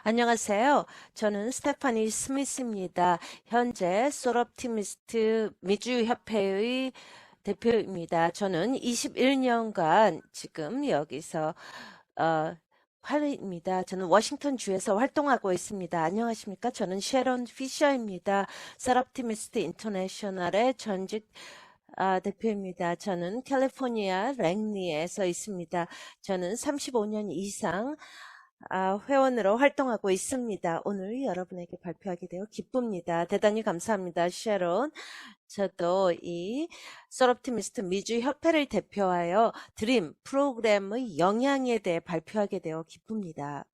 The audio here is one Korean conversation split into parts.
안녕하세요. 저는 스테파니 스미스입니다. 현재 솔옵티미스트 미주협회의 대표입니다. 저는 21년간 지금 여기서 어, 활입니다. 저는 워싱턴 주에서 활동하고 있습니다. 안녕하십니까? 저는 셰론 피셔입니다. 솔옵티미스트 인터내셔널의 전직 대표입니다. 저는 캘리포니아 랭리에서 있습니다. 저는 35년 이상 회원으로 활동하고 있습니다. 오늘 여러분에게 발표하게 되어 기쁩니다. 대단히 감사합니다, 셰론. 저도 이 솔옵티미스트 미주 협회를 대표하여 드림 프로그램의 영향에 대해 발표하게 되어 기쁩니다.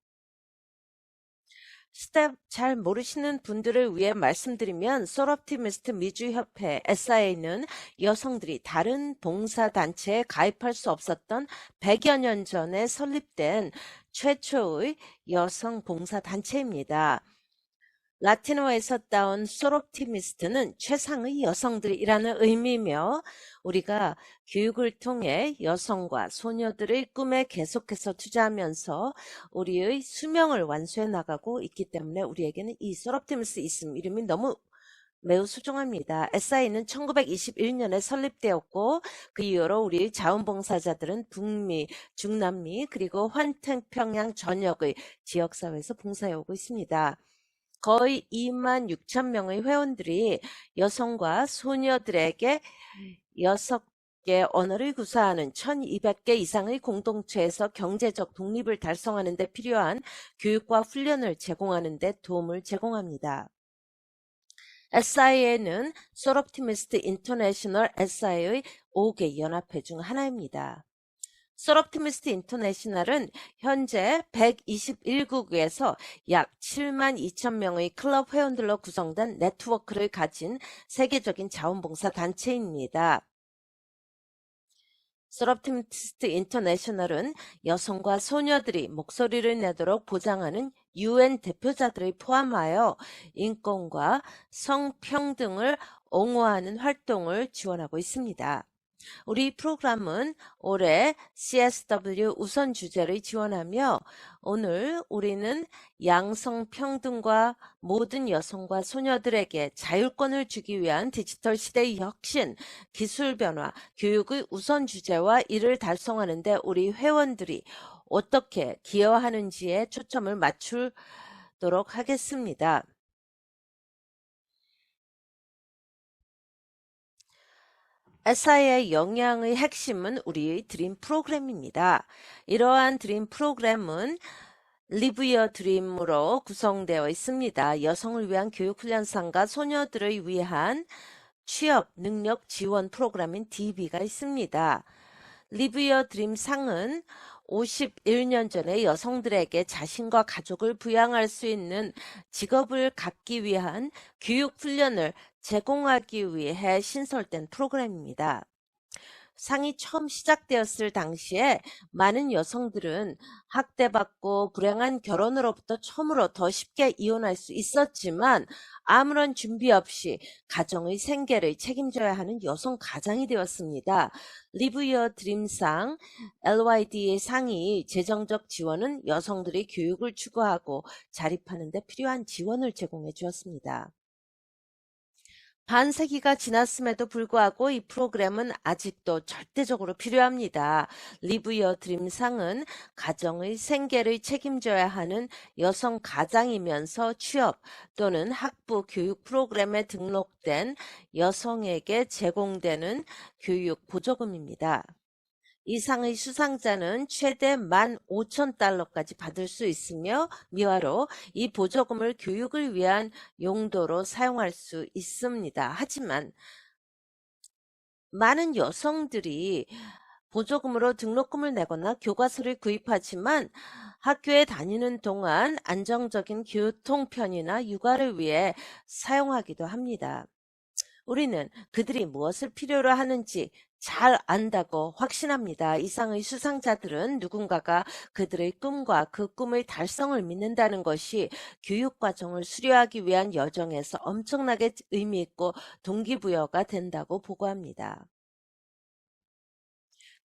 스텝 잘 모르시는 분들을 위해 말씀드리면 솔옵티미스트 미주협회 SIA는 여성들이 다른 봉사단체에 가입할 수 없었던 100여 년 전에 설립된 최초의 여성 봉사단체입니다. 라틴어에서 따온 솔옵티미스트는 최상의 여성들이라는 의미며 우리가 교육을 통해 여성과 소녀들의 꿈에 계속해서 투자하면서 우리의 수명을 완수해 나가고 있기 때문에 우리에게는 이 솔옵티미스트 있음 이름이 너무 매우 소중합니다. SI는 1921년에 설립되었고 그 이후로 우리 자원봉사자들은 북미, 중남미 그리고 환태평양 전역의 지역사회에서 봉사해 오고 있습니다. 거의 2만 6천 명의 회원들이 여성과 소녀들에게 6개 언어를 구사하는 1200개 이상의 공동체에서 경제적 독립을 달성하는 데 필요한 교육과 훈련을 제공하는 데 도움을 제공합니다. SIA는 솔옵티미스트 인터내셔널 SI의 5개 연합회 중 하나입니다. 솔옵티미스트 인터내셔널은 현재 121국에서 약 7만 2천 명의 클럽 회원들로 구성된 네트워크를 가진 세계적인 자원봉사 단체입니다. 솔옵티미스트 인터내셔널은 여성과 소녀들이 목소리를 내도록 보장하는 UN 대표자들을 포함하여 인권과 성평등을 옹호하는 활동을 지원하고 있습니다. 우리 프로그램은 올해 CSW 우선 주제를 지원하며 오늘 우리는 양성평등과 모든 여성과 소녀들에게 자율권을 주기 위한 디지털 시대의 혁신, 기술 변화, 교육의 우선 주제와 이를 달성하는 데 우리 회원들이 어떻게 기여하는지에 초점을 맞추도록 하겠습니다. SI의 영향의 핵심은 우리의 드림 프로그램입니다. 이러한 드림 프로그램은 Live Your Dream으로 구성되어 있습니다. 여성을 위한 교육훈련상과 소녀들을 위한 취업 능력 지원 프로그램인 DB가 있습니다. Live Your Dream 상은 51년 전에 여성들에게 자신과 가족을 부양할 수 있는 직업을 갖기 위한 교육훈련을 제공하기 위해 신설된 프로그램입니다. 상이 처음 시작되었을 당시에 많은 여성들은 학대받고 불행한 결혼으로부터 처음으로 더 쉽게 이혼할 수 있었지만 아무런 준비 없이 가정의 생계를 책임져야 하는 여성 가장이 되었습니다. Live Your Dream 상, LYD의 상이 재정적 지원은 여성들이 교육을 추구하고 자립하는 데 필요한 지원을 제공해 주었습니다. 반세기가 지났음에도 불구하고 이 프로그램은 아직도 절대적으로 필요합니다. Live Your Dream 상은 가정의 생계를 책임져야 하는 여성 가장이면서 취업 또는 학부 교육 프로그램에 등록된 여성에게 제공되는 교육 보조금입니다. 이 상의 수상자는 최대 15,000달러까지 받을 수 있으며 미화로 이 보조금을 교육을 위한 용도로 사용할 수 있습니다. 하지만 많은 여성들이 보조금으로 등록금을 내거나 교과서를 구입하지만 학교에 다니는 동안 안정적인 교통편이나 육아를 위해 사용하기도 합니다. 우리는 그들이 무엇을 필요로 하는지 잘 안다고 확신합니다. 이상의 수상자들은 누군가가 그들의 꿈과 그 꿈의 달성을 믿는다는 것이 교육과정을 수료하기 위한 여정에서 엄청나게 의미 있고 동기부여가 된다고 보고합니다.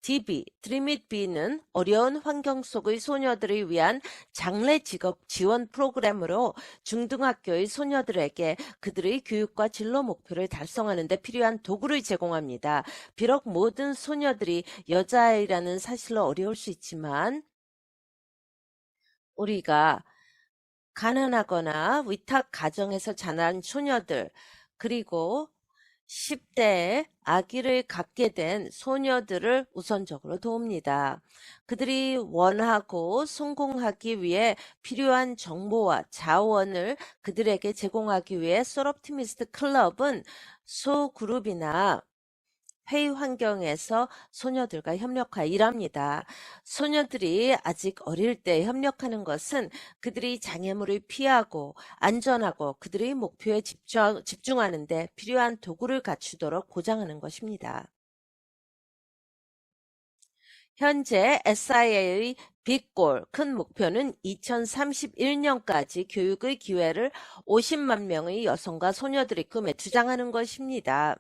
DB, 드림잇 B는 어려운 환경 속의 소녀들을 위한 장래 직업 지원 프로그램으로 중등학교의 소녀들에게 그들의 교육과 진로 목표를 달성하는 데 필요한 도구를 제공합니다. 비록 모든 소녀들이 여자아이라는 사실로 어려울 수 있지만 우리가 가난하거나 위탁 가정에서 자란 소녀들, 그리고 10대에 아기를 갖게 된 소녀들을 우선적으로 도웁니다. 그들이 원하고 성공하기 위해 필요한 정보와 자원을 그들에게 제공하기 위해 솔옵티미스트 클럽은 소그룹이나 회의 환경에서 소녀들과 협력하여 일합니다. 소녀들이 아직 어릴 때 협력하는 것은 그들이 장애물을 피하고 안전하고 그들의 목표에 집중하는 데 필요한 도구를 갖추도록 보장하는 것입니다. 현재 SIA의 빅골, 큰 목표는 2031년까지 교육의 기회를 50만 명의 여성과 소녀들의 꿈에 주장하는 것입니다.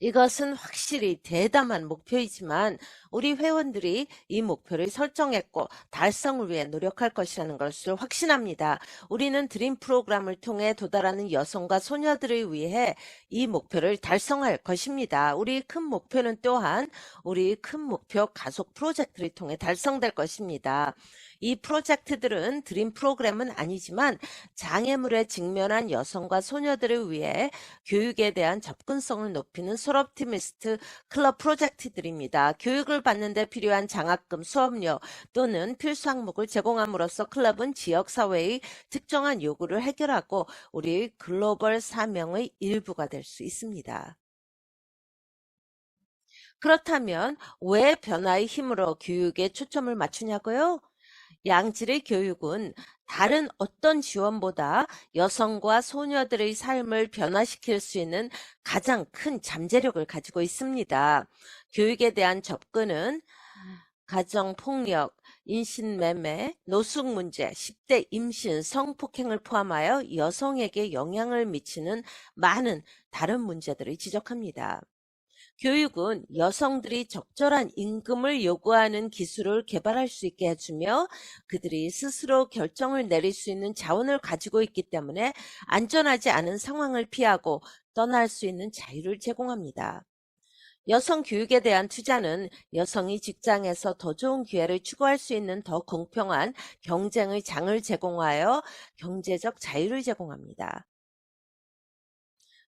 이것은 확실히 대담한 목표이지만 우리 회원들이 이 목표를 설정했고 달성을 위해 노력할 것이라는 것을 확신합니다. 우리는 드림 프로그램을 통해 도달하는 여성과 소녀들을 위해 이 목표를 달성할 것입니다. 우리 큰 목표는 또한 우리 큰 목표 가속 프로젝트를 통해 달성될 것입니다. 이 프로젝트들은 드림 프로그램은 아니지만 장애물에 직면한 여성과 소녀들을 위해 교육에 대한 접근성을 높이는 솔옵티미스트 클럽 프로젝트들입니다. 교육을 받는 데 필요한 장학금, 수업료 또는 필수 항목을 제공함으로써 클럽은 지역사회의 특정한 요구를 해결하고 우리 글로벌 사명의 일부가 될 수 있습니다. 그렇다면 왜 변화의 힘으로 교육에 초점을 맞추냐고요? 양질의 교육은 다른 어떤 지원보다 여성과 소녀들의 삶을 변화시킬 수 있는 가장 큰 잠재력을 가지고 있습니다. 교육에 대한 접근은 가정폭력, 인신매매, 노숙 문제, 10대 임신, 성폭행을 포함하여 여성에게 영향을 미치는 많은 다른 문제들을 지적합니다. 교육은 여성들이 적절한 임금을 요구하는 기술을 개발할 수 있게 해주며 그들이 스스로 결정을 내릴 수 있는 자원을 가지고 있기 때문에 안전하지 않은 상황을 피하고 떠날 수 있는 자유를 제공합니다. 여성 교육에 대한 투자는 여성이 직장에서 더 좋은 기회를 추구할 수 있는 더 공평한 경쟁의 장을 제공하여 경제적 자유를 제공합니다.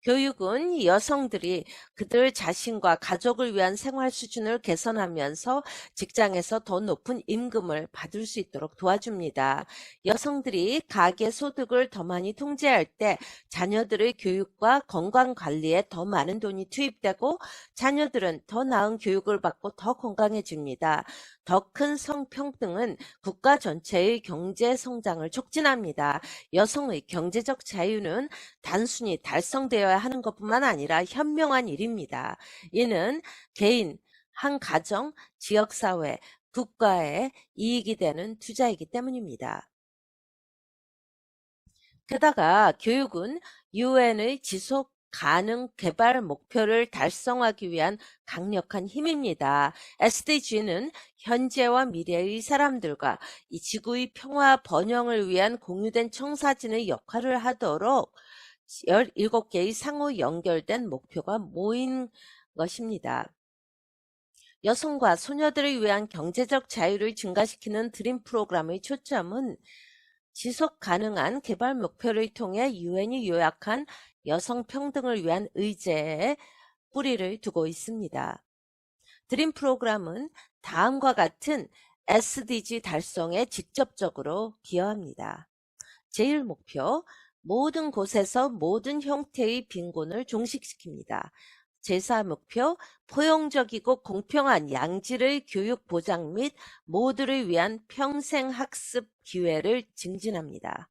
교육은 여성들이 그들 자신과 가족을 위한 생활 수준을 개선하면서 직장에서 더 높은 임금을 받을 수 있도록 도와줍니다. 여성들이 가계 소득을 더 많이 통제할 때 자녀들의 교육과 건강 관리에 더 많은 돈이 투입되고 자녀들은 더 나은 교육을 받고 더 건강해집니다. 더 큰 성평등은 국가 전체의 경제 성장을 촉진합니다. 여성의 경제적 자유는 단순히 달성되어야 하는 것뿐만 아니라 현명한 일입니다. 이는 개인, 한 가정, 지역사회, 국가에 이익이 되는 투자이기 때문입니다. 게다가 교육은 UN의 지속 가능 개발 목표를 달성하기 위한 강력한 힘입니다. SDG는 현재와 미래의 사람들과 이 지구의 평화 번영을 위한 공유된 청사진의 역할을 하도록 17개의 상호 연결된 목표가 모인 것입니다. 여성과 소녀들을 위한 경제적 자유를 증가시키는 드림 프로그램의 초점은 지속 가능한 개발 목표를 통해 유엔이 요약한 여성 평등을 위한 의제에 뿌리를 두고 있습니다. 드림 프로그램은 다음과 같은 SDG 달성에 직접적으로 기여합니다. 제1목표, 모든 곳에서 모든 형태의 빈곤을 종식시킵니다. 제4목표, 포용적이고 공평한 양질의 교육 보장 및 모두를 위한 평생 학습 기회를 증진합니다.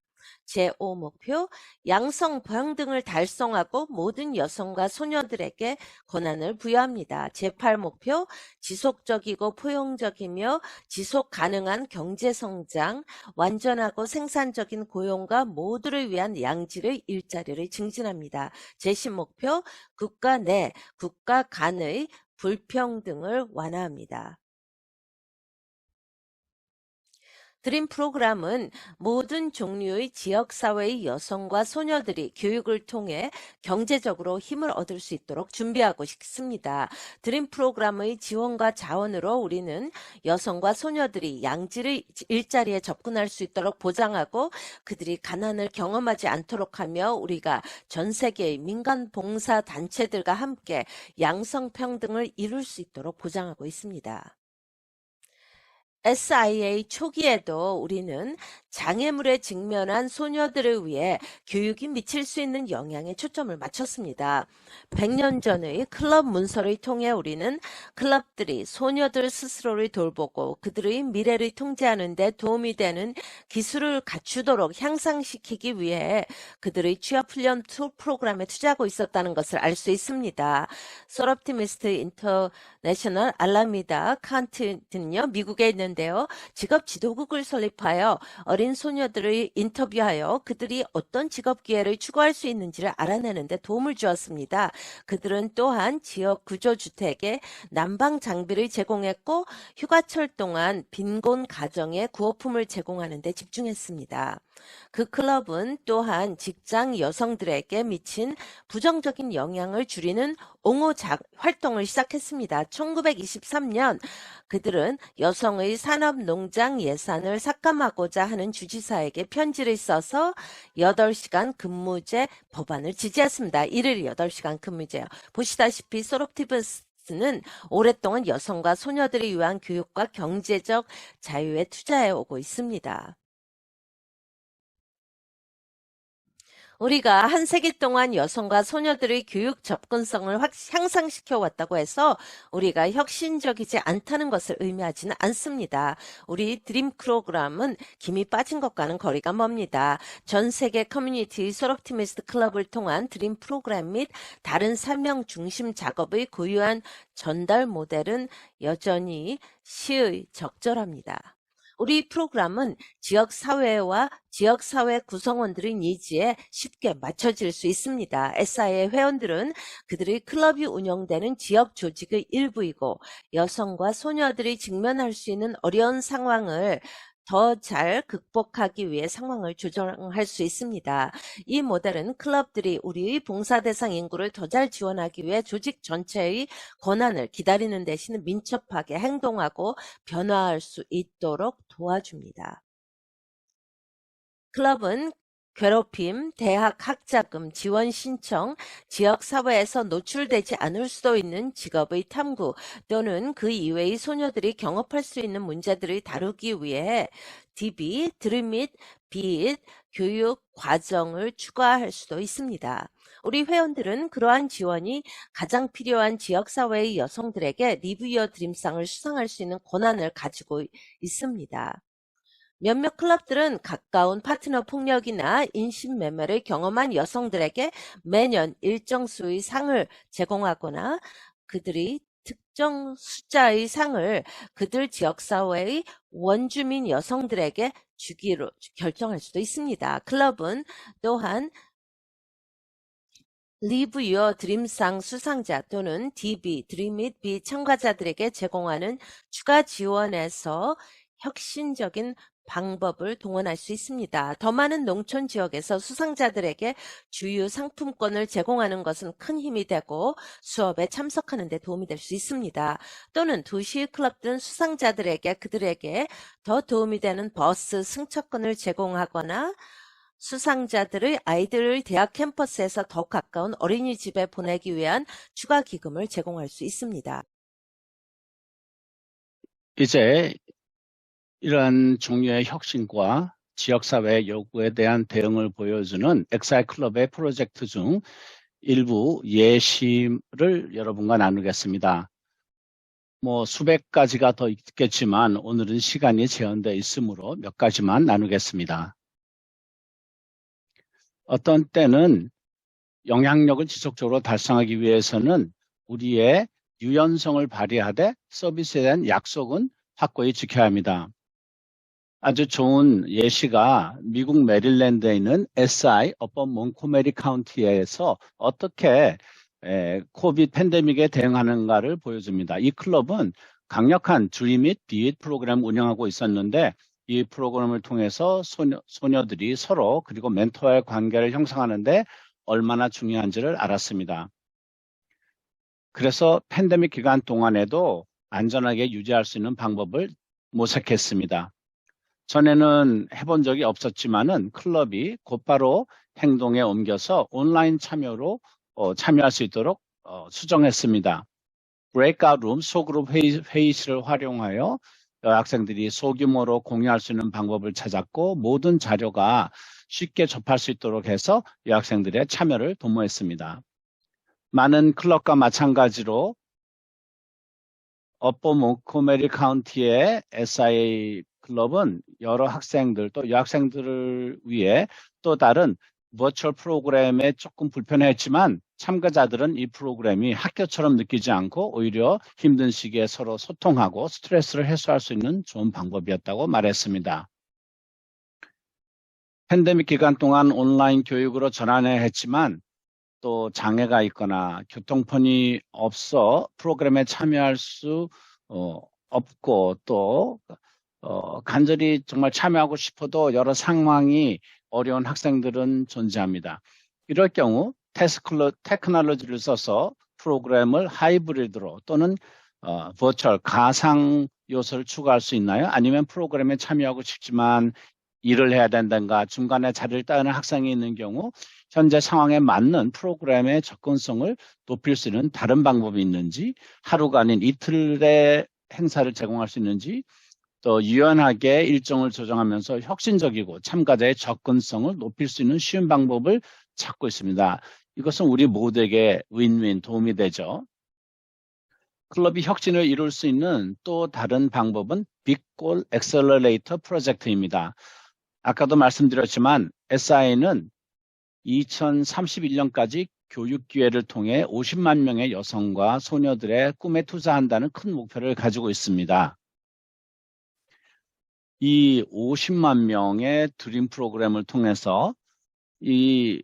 제5목표, 양성 평등을 달성하고 모든 여성과 소녀들에게 권한을 부여합니다. 제8목표, 지속적이고 포용적이며 지속 가능한 경제성장, 완전하고 생산적인 고용과 모두를 위한 양질의 일자리를 증진합니다. 제10목표, 국가 내, 국가 간의 불평등을 완화합니다. 드림 프로그램은 모든 종류의 지역사회의 여성과 소녀들이 교육을 통해 경제적으로 힘을 얻을 수 있도록 준비하고 있습니다. 드림 프로그램의 지원과 자원으로 우리는 여성과 소녀들이 양질의 일자리에 접근할 수 있도록 보장하고 그들이 가난을 경험하지 않도록 하며 우리가 전 세계의 민간 봉사 단체들과 함께 양성평등을 이룰 수 있도록 보장하고 있습니다. SIA 초기에도 우리는 장애물에 직면한 소녀들을 위해 교육이 미칠 수 있는 영향에 초점을 맞췄습니다. 100년 전의 클럽 문서를 통해 우리는 클럽들이 소녀들 스스로를 돌보고 그들의 미래를 통제하는 데 도움이 되는 기술을 갖추도록 향상시키기 위해 그들의 취업훈련 프로그램에 투자하고 있었다는 것을 알 수 있습니다. 솔옵티미스트 인터내셔널 알라미다 칸트는요, 미국에 있는데요. 직업 지도국을 설립하여 어린 소녀들을 인터뷰하여 그들이 어떤 직업 기회를 추구할 수 있는지를 알아내는 데 도움을 주었습니다. 그들은 또한 지역 구조주택에 난방 장비를 제공했고 휴가철 동안 빈곤 가정에 구호품을 제공하는 데 집중했습니다. 그 클럽은 또한 직장 여성들에게 미친 부정적인 영향을 줄이는 옹호 활동을 시작했습니다. 1923년 그들은 여성의 산업농장 예산을 삭감하고자 하는 주지사에게 편지를 써서 8시간 근무제 법안을 지지했습니다. 일일 8시간 근무제요. 보시다시피 솔옵티미스트는 오랫동안 여성과 소녀들을 위한 교육과 경제적 자유에 투자해 오고 있습니다. 우리가 한 세기 동안 여성과 소녀들의 교육 접근성을 향상시켜 왔다고 해서 우리가 혁신적이지 않다는 것을 의미하지는 않습니다. 우리 드림 프로그램은 김이 빠진 것과는 거리가 멉니다. 전 세계 커뮤니티 솔옵티미스트 클럽을 통한 드림 프로그램 및 다른 사명 중심 작업의 고유한 전달 모델은 여전히 시의 적절합니다. 우리 프로그램은 지역사회와 지역사회 구성원들의 니즈에 쉽게 맞춰질 수 있습니다. SIA 회원들은 그들의 클럽이 운영되는 지역 조직의 일부이고 여성과 소녀들이 직면할 수 있는 어려운 상황을 더 잘 극복하기 위해 상황을 조정할 수 있습니다. 이 모델은 클럽들이 우리의 봉사 대상 인구를 더 잘 지원하기 위해 조직 전체의 권한을 기다리는 대신 민첩하게 행동하고 변화할 수 있도록 도와줍니다. 클럽은 괴롭힘, 대학 학자금, 지원 신청, 지역사회에서 노출되지 않을 수도 있는 직업의 탐구 또는 그 이외의 소녀들이 경험할 수 있는 문제들을 다루기 위해 DB, 드림밋, 빗, 교육 과정을 추가할 수도 있습니다. 우리 회원들은 그러한 지원이 가장 필요한 지역사회의 여성들에게 리브 유어 드림상을 수상할 수 있는 권한을 가지고 있습니다. 몇몇 클럽들은 가까운 파트너 폭력이나 인신매매를 경험한 여성들에게 매년 일정 수의 상을 제공하거나 그들이 특정 숫자의 상을 그들 지역사회의 원주민 여성들에게 주기로 결정할 수도 있습니다. 클럽은 또한 리브 유어 드림상 수상자 또는 DB, 드림밋 B 참가자들에게 제공하는 추가 지원에서 혁신적인 방법을 동원할 수 있습니다. 더 많은 농촌 지역에서 수상자들에게 주요 상품권을 제공하는 것은 큰 힘이 되고 수업에 참석하는 데 도움이 될 수 있습니다. 또는 도시 클럽들은 수상자들에게 그들에게 더 도움이 되는 버스 승차권을 제공하거나 수상자들의 아이들을 대학 캠퍼스에서 더 가까운 어린이집에 보내기 위한 추가 기금을 제공할 수 있습니다. 이제 이러한 종류의 혁신과 지역사회 요구에 대한 대응을 보여주는 엑사이 클럽의 프로젝트 중 일부 예시를 여러분과 나누겠습니다. 수백 가지가 더 있겠지만 오늘은 시간이 제한되어 있으므로 몇 가지만 나누겠습니다. 어떤 때는 영향력을 지속적으로 달성하기 위해서는 우리의 유연성을 발휘하되 서비스에 대한 약속은 확고히 지켜야 합니다. 아주 좋은 예시가 미국 메릴랜드에 있는 SI 어퍼 몬고메리 카운티에서 어떻게 코비드 팬데믹에 대응하는가를 보여줍니다. 이 클럽은 강력한 주의 및 디잇 프로그램을 운영하고 있었는데 이 프로그램을 통해서 소녀들이 서로 그리고 멘토와의 관계를 형성하는데 얼마나 중요한지를 알았습니다. 그래서 팬데믹 기간 동안에도 안전하게 유지할 수 있는 방법을 모색했습니다. 전에는 해본 적이 없었지만은 클럽이 곧바로 행동에 옮겨서 온라인 참여로 참여할 수 있도록 수정했습니다. 브레이크아웃 룸 소그룹 회의실을 활용하여 여학생들이 소규모로 공유할 수 있는 방법을 찾았고 모든 자료가 쉽게 접할 수 있도록 해서 여학생들의 참여를 도모했습니다. 많은 클럽과 마찬가지로 어퍼 몬고메리 카운티의 SIA 클럽은 여러 학생들 또 여학생들을 위해 또 다른 버추얼 프로그램에 조금 불편했지만 참가자들은 이 프로그램이 학교처럼 느끼지 않고 오히려 힘든 시기에 서로 소통하고 스트레스를 해소할 수 있는 좋은 방법이었다고 말했습니다. 팬데믹 기간 동안 온라인 교육으로 전환해야 했지만 또 장애가 있거나 교통편이 없어 프로그램에 참여할 수 없고 또 간절히 정말 참여하고 싶어도 여러 상황이 어려운 학생들은 존재합니다. 이럴 경우 테크놀로지를 써서 프로그램을 하이브리드로 또는 버추얼 가상 요소를 추가할 수 있나요? 아니면 프로그램에 참여하고 싶지만 일을 해야 된다든가 중간에 자리를 따는 학생이 있는 경우 현재 상황에 맞는 프로그램의 접근성을 높일 수 있는 다른 방법이 있는지, 하루가 아닌 이틀의 행사를 제공할 수 있는지, 또 유연하게 일정을 조정하면서 혁신적이고 참가자의 접근성을 높일 수 있는 쉬운 방법을 찾고 있습니다. 이것은 우리 모두에게 윈윈 도움이 되죠. 클럽이 혁신을 이룰 수 있는 또 다른 방법은 빅골 엑셀러레이터 프로젝트입니다. 아까도 말씀드렸지만 SI는 2031년까지 교육 기회를 통해 50만 명의 여성과 소녀들의 꿈에 투자한다는 큰 목표를 가지고 있습니다. 이 50만 명의 드림 프로그램을 통해서 이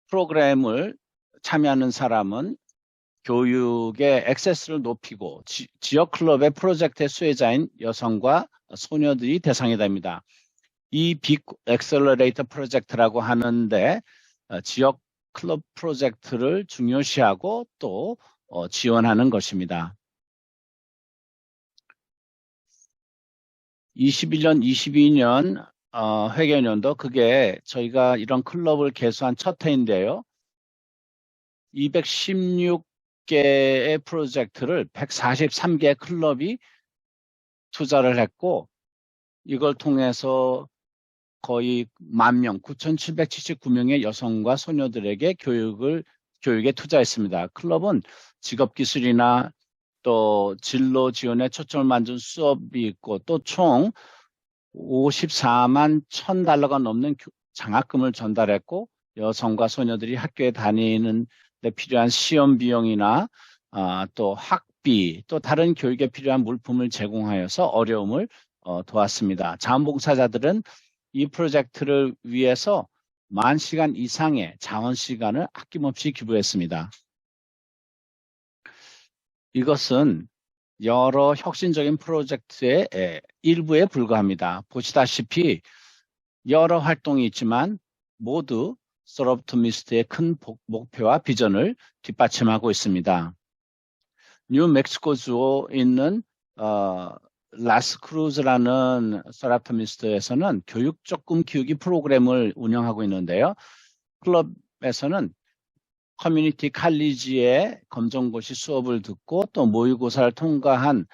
프로그램을 참여하는 사람은 교육의 액세스를 높이고 지역 클럽의 프로젝트의 수혜자인 여성과 소녀들이 대상이 됩니다. 이 빅 엑셀러레이터 프로젝트라고 하는데 지역 클럽 프로젝트를 중요시하고 또 지원하는 것입니다. 21년, 22년 회계연도 그게 저희가 이런 클럽을 개소한 첫 해인데요. 216개의 프로젝트를 143개 클럽이 투자를 했고 이걸 통해서 거의 10,000명, 9,779명의 여성과 소녀들에게 교육에 투자했습니다. 클럽은 직업기술이나 또 진로 지원에 초점을 맞춘 수업이 있고 또 총 54만 $1,000가 넘는 장학금을 전달했고 여성과 소녀들이 학교에 다니는 데 필요한 시험 비용이나 또 학비 또 다른 교육에 필요한 물품을 제공하여서 어려움을 도왔습니다. 자원봉사자들은 이 프로젝트를 위해서 10,000시간 이상의 자원 시간을 아낌없이 기부했습니다. 이것은 여러 혁신적인 프로젝트의 일부에 불과합니다. 보시다시피 여러 활동이 있지만 모두 서럽토미스트의 큰 목표와 비전을 뒷받침하고 있습니다. 뉴멕시코주에 있는 라스크루즈라는 서랍토미스트에서는 교육 적금 키우기 프로그램을 운영하고 있는데요. 클럽에서는 커뮤니티 칼리지의 검정고시 수업을 듣고 또 모의고사를 통과한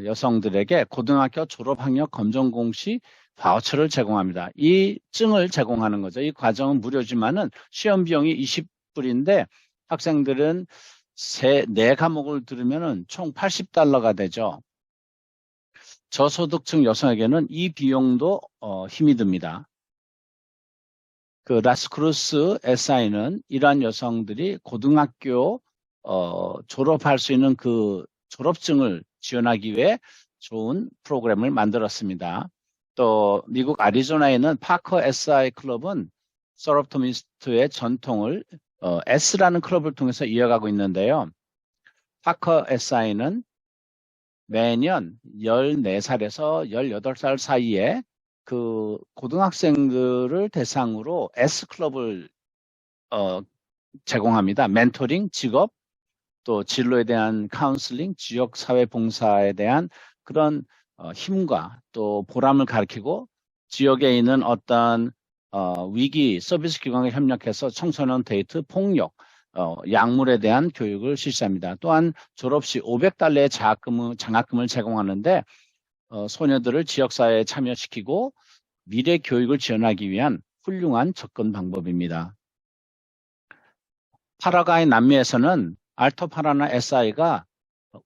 여성들에게 고등학교 졸업학력 검정고시 바우처를 제공합니다. 이 증을 제공하는 거죠. 이 과정은 무료지만은 시험 비용이 $20인데 학생들은 4과목을 들으면은 총 $80가 되죠. 저소득층 여성에게는 이 비용도 힘이 듭니다. 그 라스크루스 SI는 이러한 여성들이 고등학교 졸업할 수 있는 그 졸업증을 지원하기 위해 좋은 프로그램을 만들었습니다. 또 미국 애리조나에 있는 파커 SI 클럽은 서럽토미스트의 전통을 S라는 클럽을 통해서 이어가고 있는데요. 파커 SI는 매년 14살에서 18살 사이에 그 고등학생들을 대상으로 S클럽을 제공합니다. 멘토링, 직업, 또 진로에 대한 카운슬링, 지역사회 봉사에 대한 그런 힘과 또 보람을 가리키고 지역에 있는 어떤 위기 서비스 기관과 협력해서 청소년 데이트, 폭력, 약물에 대한 교육을 실시합니다. 또한 졸업 시 $500의 장학금을 제공하는데 소녀들을 지역사회에 참여시키고 미래 교육을 지원하기 위한 훌륭한 접근 방법입니다. 파라과이 남미에서는 알토 파라나 SI가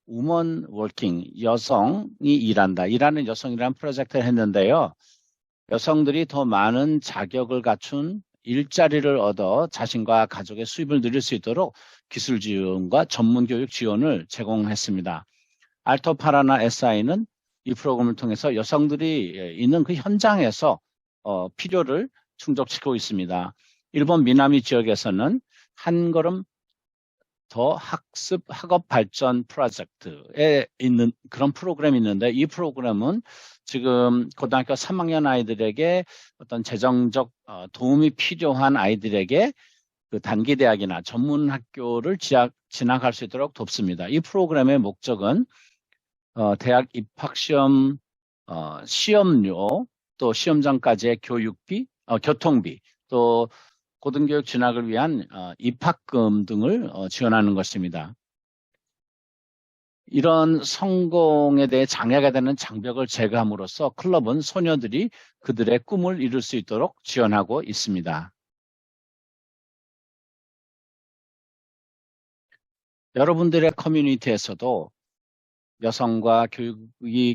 우먼 워킹, 여성이 일하는 여성이라는 프로젝트를 했는데요. 여성들이 더 많은 자격을 갖춘 일자리를 얻어 자신과 가족의 수입을 늘릴 수 있도록 기술 지원과 전문 교육 지원을 제공했습니다. 알토 파라나 SI는 이 프로그램을 통해서 여성들이 있는 그 현장에서 필요를 충족시키고 있습니다. 일본 미나미 지역에서는 한 걸음 더 학업 발전 프로젝트에 있는 그런 프로그램이 있는데 이 프로그램은 지금 고등학교 3학년 아이들에게 어떤 재정적 도움이 필요한 아이들에게 그 단기 대학이나 전문 학교를 진학할 수 있도록 돕습니다. 이 프로그램의 목적은 대학 입학 시험 시험료 또 시험 전까지의 교육비, 교통비 또 고등교육 진학을 위한 입학금 등을 지원하는 것입니다. 이런 성공에 대해 장애가 되는 장벽을 제거함으로써 클럽은 소녀들이 그들의 꿈을 이룰 수 있도록 지원하고 있습니다. 여러분들의 커뮤니티에서도 여성과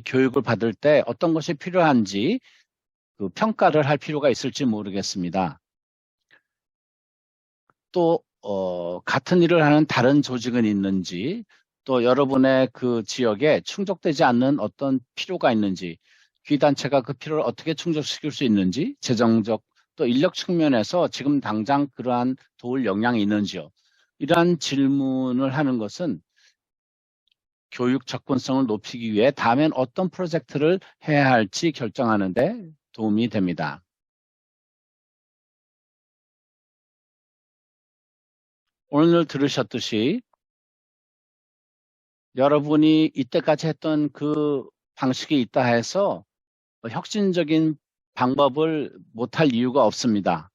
교육을 받을 때 어떤 것이 필요한지 그 평가를 할 필요가 있을지 모르겠습니다. 또 같은 일을 하는 다른 조직은 있는지 또 여러분의 그 지역에 충족되지 않는 어떤 필요가 있는지 기단체가 그 필요를 어떻게 충족시킬 수 있는지 재정적 또 인력 측면에서 지금 당장 그러한 도울 역량이 있는지요. 이러한 질문을 하는 것은 교육 접근성을 높이기 위해 다음엔 어떤 프로젝트를 해야 할지 결정하는 데 도움이 됩니다. 오늘 들으셨듯이 여러분이 이때까지 했던 그 방식이 있다 해서 혁신적인 방법을 못할 이유가 없습니다.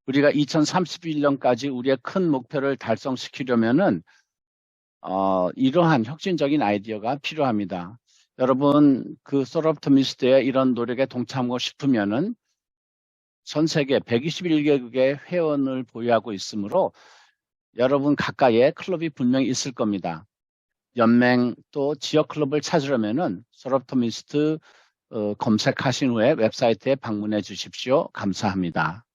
우리가 2031년까지 우리의 큰 목표를 달성시키려면은 이러한 혁신적인 아이디어가 필요합니다. 여러분 그 서럽토미스트의 이런 노력에 동참하고 싶으면은 전 세계 121개국의 회원을 보유하고 있으므로 여러분 가까이에 클럽이 분명히 있을 겁니다. 연맹 또 지역 클럽을 찾으려면은 서럽토미스트 검색하신 후에 웹사이트에 방문해 주십시오. 감사합니다.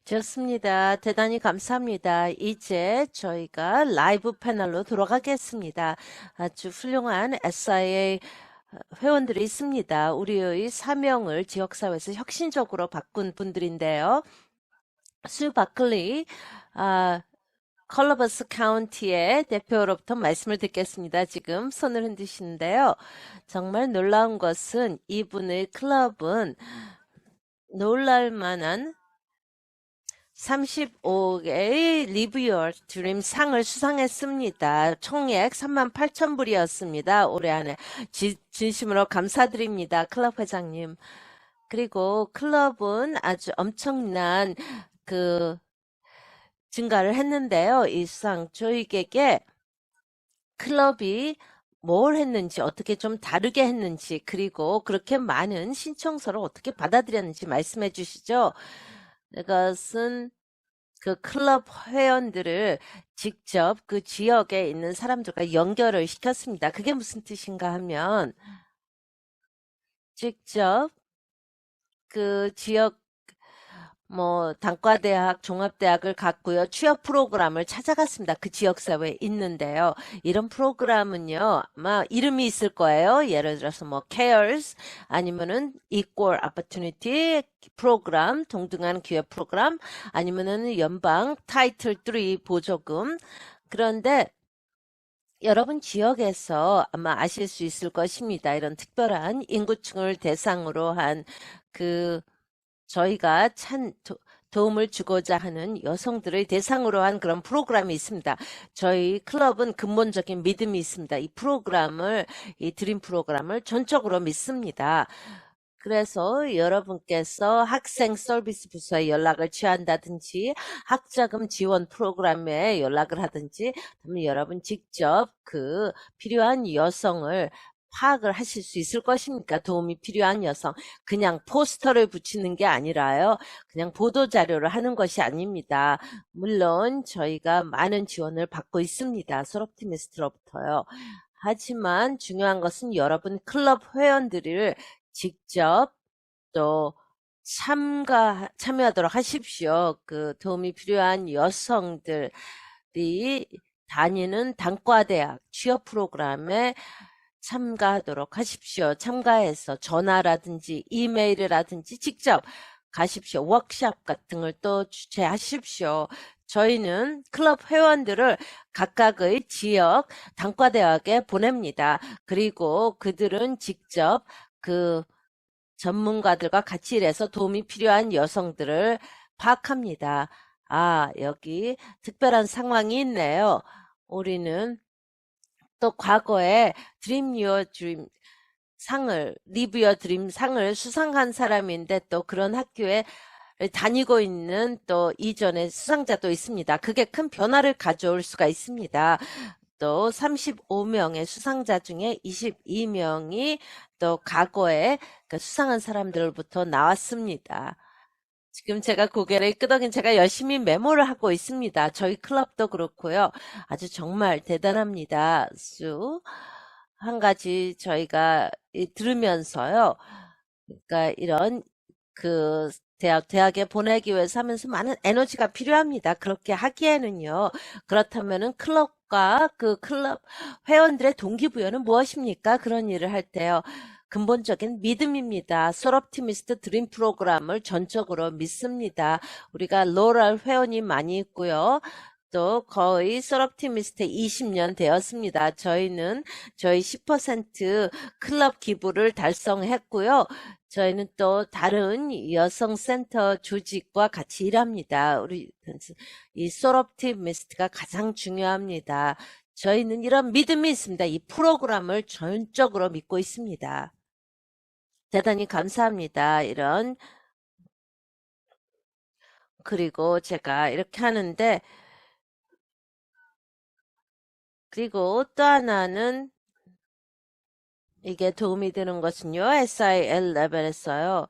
좋습니다. 대단히 감사합니다. 이제 저희가 라이브 패널로 돌아가겠습니다. 아주 훌륭한 SIA 회원들이 있습니다. 우리의 사명을 지역사회에서 혁신적으로 바꾼 분들인데요. 수 바클리, 컬러버스 카운티의 대표로부터 말씀을 듣겠습니다. 지금 손을 흔드시는데요. 정말 놀라운 것은 이분의 클럽은 놀랄만한 35개의 Live Your Dream 상을 수상했습니다. 총액 38,000불이었습니다. 올해 안에. 진심으로 감사드립니다. 클럽 회장님. 그리고 클럽은 아주 엄청난 그 증가를 했는데요. 이 수상 저희에게 클럽이 뭘 했는지 어떻게 좀 다르게 했는지 그리고 그렇게 많은 신청서를 어떻게 받아들였는지 말씀해 주시죠. 이것은 그 클럽 회원들을 직접 그 지역에 있는 사람들과 연결을 시켰습니다. 그게 무슨 뜻인가 하면 직접 그 지역 단과대학, 종합대학을 갔고요. 취업 프로그램을 찾아갔습니다. 그 지역사회에 있는데요. 이런 프로그램은요, 아마 이름이 있을 거예요. 예를 들어서 CARES, 아니면은 Equal Opportunity 프로그램, 동등한 기회 프로그램, 아니면은 연방 타이틀 3 보조금. 그런데 여러분 지역에서 아마 아실 수 있을 것입니다. 이런 특별한 인구층을 대상으로 그 저희가 도움을 주고자 하는 여성들을 대상으로 한 그런 프로그램이 있습니다. 저희 클럽은 근본적인 믿음이 있습니다. 이 드림 프로그램을 전적으로 믿습니다. 그래서 여러분께서 학생 서비스 부서에 연락을 취한다든지 학자금 지원 프로그램에 연락을 하든지 그러면 여러분 직접 그 필요한 여성을 파악을 하실 수 있을 것입니까? 도움이 필요한 여성. 그냥 포스터를 붙이는 게 아니라요. 그냥 보도자료를 하는 것이 아닙니다. 물론 저희가 많은 지원을 받고 있습니다. 솔옵티미스트로부터요. 하지만 중요한 것은 여러분 클럽 회원들을 직접 또 참여하도록 하십시오. 그 도움이 필요한 여성들이 다니는 단과대학 취업 프로그램에 참가하도록 하십시오. 참가해서 전화라든지 이메일이라든지 직접 가십시오. 워크숍 같은 걸 또 주최하십시오. 저희는 클럽 회원들을 각각의 지역 단과대학에 보냅니다. 그리고 그들은 직접 그 전문가들과 같이 일해서 도움이 필요한 여성들을 파악합니다. 여기 특별한 상황이 있네요. 우리는 또 과거에 Dream Your Dream Live Your Dream 상을 수상한 사람인데 또 그런 학교에 다니고 있는 또 이전의 수상자도 있습니다. 그게 큰 변화를 가져올 수가 있습니다. 또 35명의 수상자 중에 22명이 또 과거에 그 수상한 사람들로부터 나왔습니다. 지금 제가 고개를 끄덕인 제가 열심히 메모를 하고 있습니다. 저희 클럽도 그렇고요. 아주 정말 대단합니다. 한 가지 저희가 들으면서요. 그러니까 이런 그 대학에 보내기 위해서 하면서 많은 에너지가 필요합니다. 그렇게 하기에는요. 그렇다면은 클럽과 그 클럽 회원들의 동기부여는 무엇입니까? 그런 일을 할 때요. 근본적인 믿음입니다. 솔옵티미스트 드림 프로그램을 전적으로 믿습니다. 우리가 로럴 회원이 많이 있고요. 또 거의 솔옵티미스트 20년 되었습니다. 저희는 저희 10% 클럽 기부를 달성했고요. 저희는 또 다른 여성센터 조직과 같이 일합니다. 이 솔옵티미스트가 가장 중요합니다. 저희는 이런 믿음이 있습니다. 이 프로그램을 전적으로 믿고 있습니다. 대단히 감사합니다. 그리고 제가 이렇게 하는데, 그리고 또 하나는 이게 도움이 되는 것은요, SIL 레벨에서요,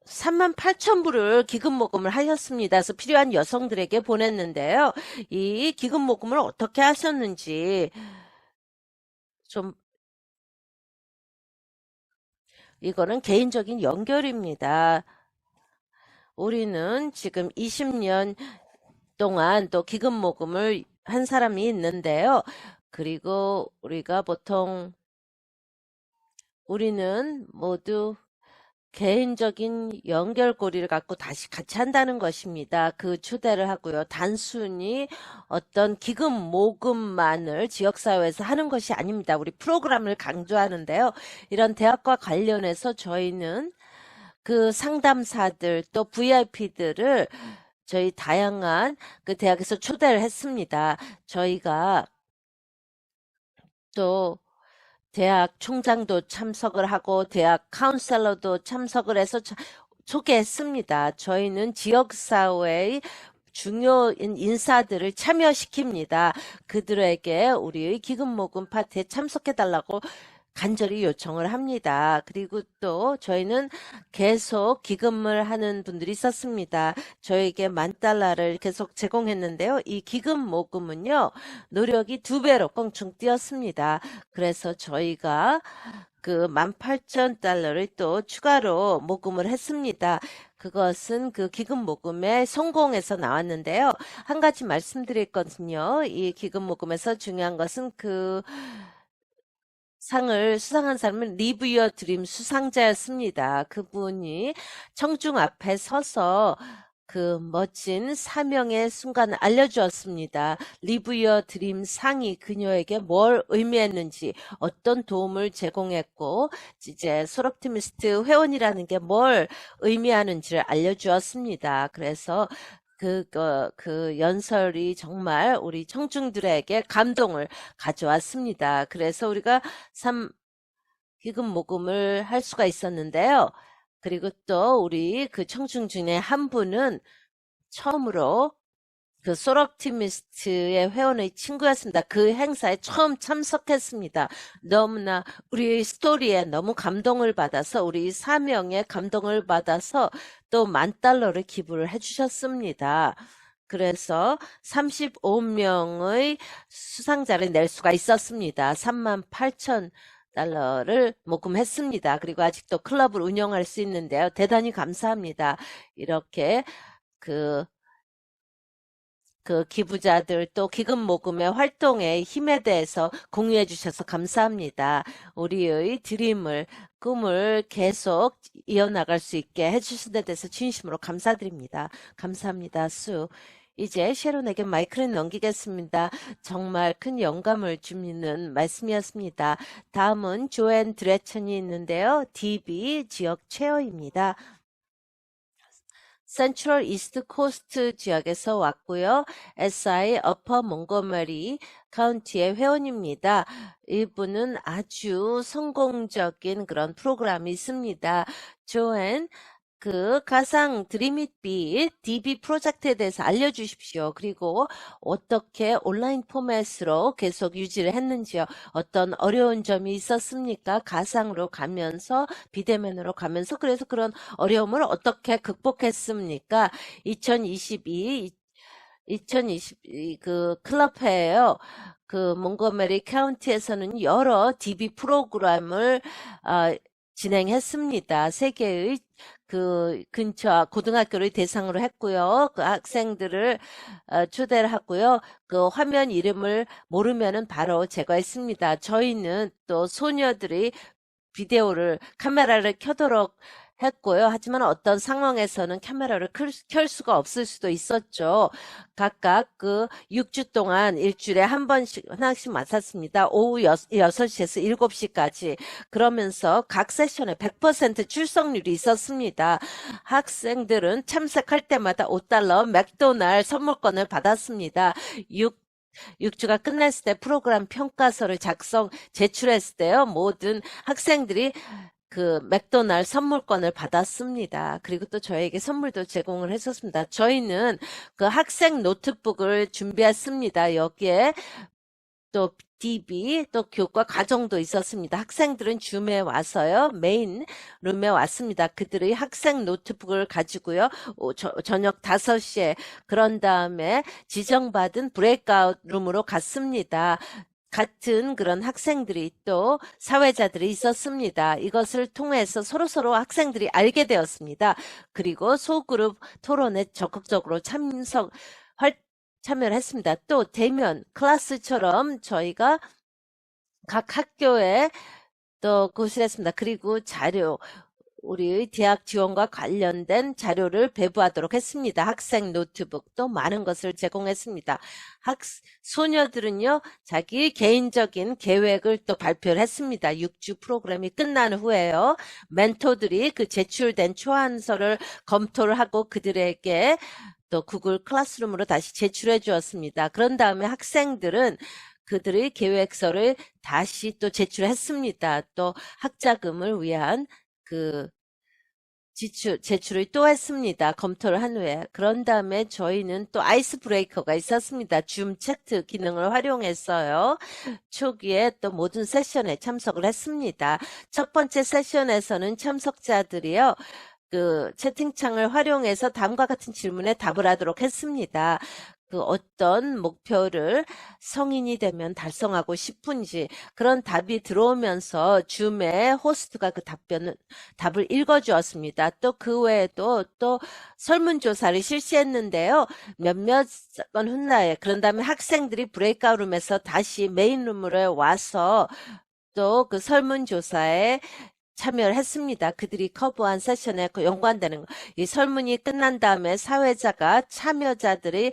38,000불을 기금 모금을 하셨습니다. 그래서 필요한 여성들에게 보냈는데요. 이 기금 모금을 어떻게 하셨는지 이거는 개인적인 연결입니다. 우리는 지금 20년 동안 또 기금 모금을 한 사람이 있는데요. 그리고 우리는 모두 개인적인 연결고리를 갖고 다시 같이 한다는 것입니다. 그 초대를 하고요. 단순히 어떤 기금 모금만을 지역사회에서 하는 것이 아닙니다. 우리 프로그램을 강조하는데요. 이런 대학과 관련해서 저희는 그 상담사들 또 VIP들을 저희 다양한 그 대학에서 초대를 했습니다. 저희가 또 대학 총장도 참석을 하고 대학 카운셀러도 참석을 해서 소개했습니다. 저희는 지역사회의 중요한 인사들을 참여시킵니다. 그들에게 우리의 기금모금 파티에 참석해달라고 간절히 요청을 합니다. 그리고 또 저희는 계속 기금을 하는 분들이 있었습니다. 저에게 $10,000를 계속 제공했는데요. 이 기금 모금은요, 노력이 2배로 껑충 뛰었습니다. 그래서 저희가 그 $18,000를 또 추가로 모금을 했습니다. 그것은 그 기금 모금의 성공에서 나왔는데요. 한 가지 말씀드릴 것은요. 이 기금 모금에서 중요한 것은 그 상을 수상한 사람은 리브 유어 드림 수상자였습니다. 그분이 청중 앞에 서서 그 멋진 사명의 순간을 알려주었습니다. 리브 유어 드림 상이 그녀에게 뭘 의미했는지, 어떤 도움을 제공했고, 이제 솔옵티미스트 회원이라는 게 뭘 의미하는지를 알려주었습니다. 그래서 그 연설이 정말 우리 청중들에게 감동을 가져왔습니다. 그래서 우리가 기금 모금을 할 수가 있었는데요. 그리고 또 우리 그 청중 중에 한 분은 처음으로 그 솔옵티미스트의 회원의 친구였습니다. 그 행사에 처음 참석했습니다. 너무나 우리 스토리에 너무 감동을 받아서, 우리 사명에 감동을 받아서 또 $10,000를 기부를 해주셨습니다. 그래서 35명의 수상자를 낼 수가 있었습니다. $38,000를 모금했습니다. 그리고 아직도 클럽을 운영할 수 있는데요. 대단히 감사합니다. 이렇게 그 기부자들 또 기금 모금의 활동의 힘에 대해서 공유해 주셔서 감사합니다. 우리의 꿈을 계속 이어나갈 수 있게 해주신 데 대해서 진심으로 감사드립니다. 감사합니다, 수. 이제 셰론에게 마이크를 넘기겠습니다. 정말 큰 영감을 주는 말씀이었습니다. 다음은 조앤 드레천이 있는데요. DB 지역 체어입니다. 센트럴 이스트 코스트 지역에서 왔고요. SI 어퍼 몽고머리 카운티의 회원입니다. 이분은 아주 성공적인 그런 프로그램이 있습니다. 조앤, 그 가상 드림잇빛 DB 프로젝트에 대해서 알려주십시오. 그리고 어떻게 온라인 포맷으로 계속 유지를 했는지요. 어떤 어려운 점이 있었습니까? 가상으로 가면서, 비대면으로 가면서, 그래서 그런 어려움을 어떻게 극복했습니까? 2022 그 클럽회예요. 그 몽고메리 카운티에서는 여러 DB 프로그램을 진행했습니다. 세계의 그 근처 고등학교를 대상으로 했고요. 그 학생들을 초대를 하고요. 그 화면 이름을 모르면은 바로 제거했습니다. 저희는 또 소녀들이 카메라를 켜도록 했고요. 하지만 어떤 상황에서는 카메라를 켤 수가 없을 수도 있었죠. 각각 그 6주 동안 일주일에 하나씩 맡았습니다. 오후 6시에서 7시까지. 그러면서 각 세션에 100% 출석률이 있었습니다. 학생들은 참석할 때마다 $5 맥도날드 선물권을 받았습니다. 6주가 끝났을 때 프로그램 평가서를 제출했을 때요. 모든 학생들이 그 맥도날드 선물권을 받았습니다. 그리고 또 저에게 선물도 제공을 했었습니다. 저희는 그 학생 노트북을 준비했습니다. 여기에 또 DB, 또 교과 과정도 있었습니다. 학생들은 줌에 와서요. 메인 룸에 왔습니다. 그들의 학생 노트북을 가지고요. 저녁 5시에 그런 다음에 지정받은 브레이크아웃 룸으로 갔습니다. 같은 그런 학생들이 또 사회자들이 있었습니다. 이것을 통해서 서로서로 학생들이 알게 되었습니다. 그리고 소그룹 토론에 적극적으로 참여를 했습니다. 또 대면 클래스처럼 저희가 각 학교에 또 그것을 했습니다. 그리고 우리의 대학 지원과 관련된 자료를 배부하도록 했습니다. 학생 노트북도 많은 것을 제공했습니다. 소녀들은요, 자기 개인적인 계획을 또 발표를 했습니다. 6주 프로그램이 끝난 후에요. 멘토들이 그 제출된 초안서를 검토를 하고 그들에게 또 구글 클래스룸으로 다시 제출해 주었습니다. 그런 다음에 학생들은 그들의 계획서를 다시 또 제출했습니다. 또 학자금을 위한 그 제출을 또 했습니다. 검토를 한 후에. 그런 다음에 저희는 또 아이스 브레이커가 있었습니다. 줌 채트 기능을 활용했어요. 초기에 또 모든 세션에 참석을 했습니다. 첫 번째 세션에서는 참석자들이요. 그 채팅창을 활용해서 다음과 같은 질문에 답을 하도록 했습니다. 그 어떤 목표를 성인이 되면 달성하고 싶은지 그런 답이 들어오면서 줌의 호스트가 그 답을 읽어주었습니다. 또 그 외에도 또 설문조사를 실시했는데요. 몇몇 건 훗날 그런 다음에 학생들이 브레이크아웃 룸에서 다시 메인 룸으로 와서 또 그 설문조사에 참여를 했습니다. 그들이 커버한 세션에 연관되는 거. 이 설문이 끝난 다음에 사회자가 참여자들의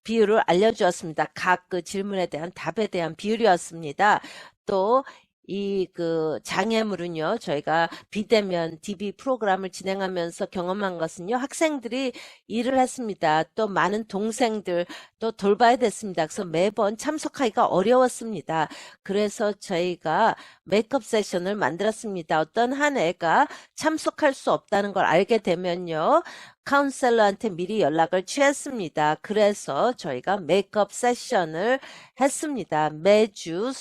비율을 알려주었습니다. 각 그 질문에 대한 답에 대한 비율이었습니다. 또 이 그 장애물은요, 저희가 비대면 DB 프로그램을 진행하면서 경험한 것은요, 학생들이 일을 했습니다. 또 많은 동생들 또 돌봐야 됐습니다. 그래서 매번 참석하기가 어려웠습니다. 그래서 저희가 메이크업 세션을 만들었습니다. 어떤 한 애가 참석할 수 없다는 걸 알게 되면요, 카운셀러한테 미리 연락을 취했습니다. 그래서 저희가 메이크업 세션을 했습니다. 매주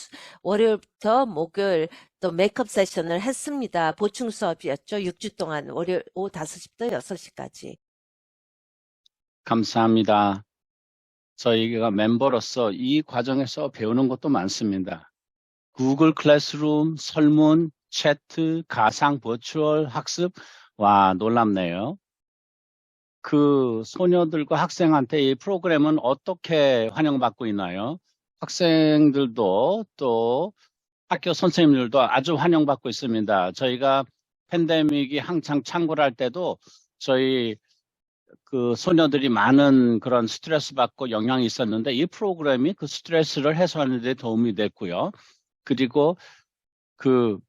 월요일부터 목요일 또 메이크업 세션을 했습니다. 보충 수업이었죠. 6주 동안 월요일 오후 5시부터 6시까지. 감사합니다. 저희가 멤버로서 이 과정에서 배우는 것도 많습니다. 구글 클래스룸, 설문, 채트, 가상 버추얼 학습, 와, 놀랍네요. 그 소녀들과 학생한테 이 프로그램은 어떻게 환영받고 있나요? 학생들도 또 학교 선생님들도 아주 환영받고 있습니다. 저희가 팬데믹이 한창 창궐할 때도 저희 그 소녀들이 많은 그런 스트레스 받고 영향이 있었는데 이 프로그램이 그 스트레스를 해소하는 데 도움이 됐고요. 그리고 그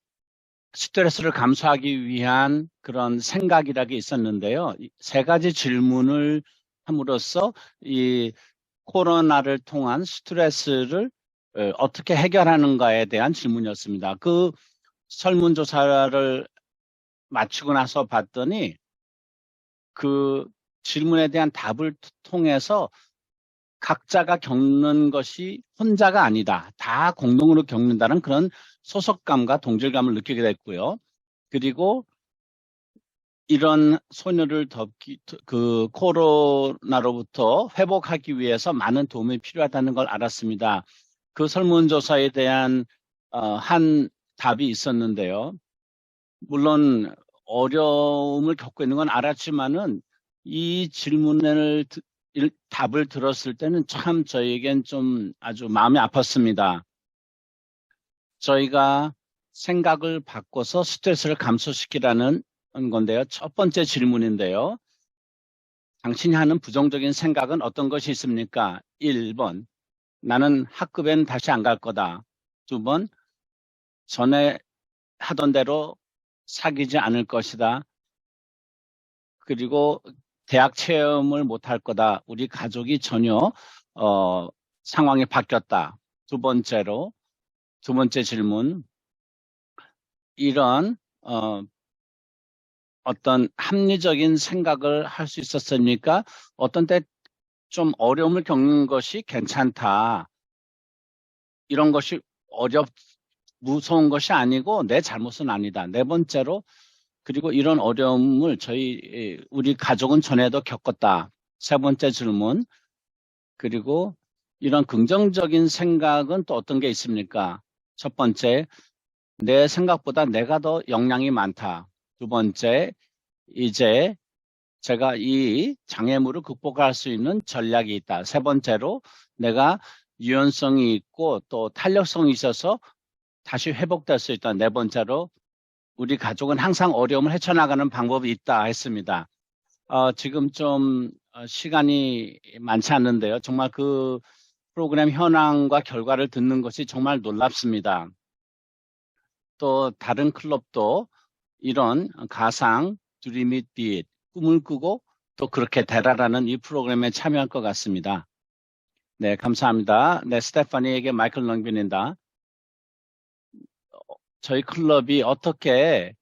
스트레스를 감수하기 위한 그런 생각이라는 게 있었는데요. 세 가지 질문을 함으로써 이 코로나를 통한 스트레스를 어떻게 해결하는가에 대한 질문이었습니다. 그 설문조사를 마치고 나서 봤더니 그 질문에 대한 답을 통해서 각자가 겪는 것이 혼자가 아니다. 다 공동으로 겪는다는 그런 소속감과 동질감을 느끼게 됐고요. 그리고 이런 소녀를 그 코로나로부터 회복하기 위해서 많은 도움이 필요하다는 걸 알았습니다. 그 설문조사에 대한 한 답이 있었는데요. 물론 어려움을 겪고 있는 건 알았지만은 이 질문을 답을 들었을 때는 참 저희에겐 좀 아주 마음이 아팠습니다. 저희가 생각을 바꿔서 스트레스를 감소시키라는 건데요. 첫 번째 질문인데요. 당신이 하는 부정적인 생각은 어떤 것이 있습니까? 1번, 나는 학급엔 다시 안 갈 거다. 2번, 전에 하던 대로 사귀지 않을 것이다. 그리고 대학 체험을 못할 거다. 우리 가족이 전혀 상황이 바뀌었다. 두 번째 질문. 이런 어떤 합리적인 생각을 할 수 있었습니까? 어떤 때 좀 어려움을 겪는 것이 괜찮다. 이런 것이 무서운 것이 아니고 내 잘못은 아니다. 네 번째로, 그리고 이런 어려움을 우리 가족은 전에도 겪었다. 세 번째 질문. 그리고 이런 긍정적인 생각은 또 어떤 게 있습니까? 첫 번째, 내 생각보다 내가 더 역량이 많다. 두 번째, 이제 제가 이 장애물을 극복할 수 있는 전략이 있다. 세 번째로, 내가 유연성이 있고 또 탄력성이 있어서 다시 회복될 수 있다. 네 번째로, 우리 가족은 항상 어려움을 헤쳐나가는 방법이 있다 했습니다. 지금 좀 시간이 많지 않는데요. 정말 그 프로그램 현황과 결과를 듣는 것이 정말 놀랍습니다. 또 다른 클럽도 이런 가상 Dream It Be It, 꿈을 꾸고 또 그렇게 되라라는 이 프로그램에 참여할 것 같습니다. 네, 감사합니다. 네, 스테파니에게 마이클 넘깁니다. 저희 클럽이 어떻게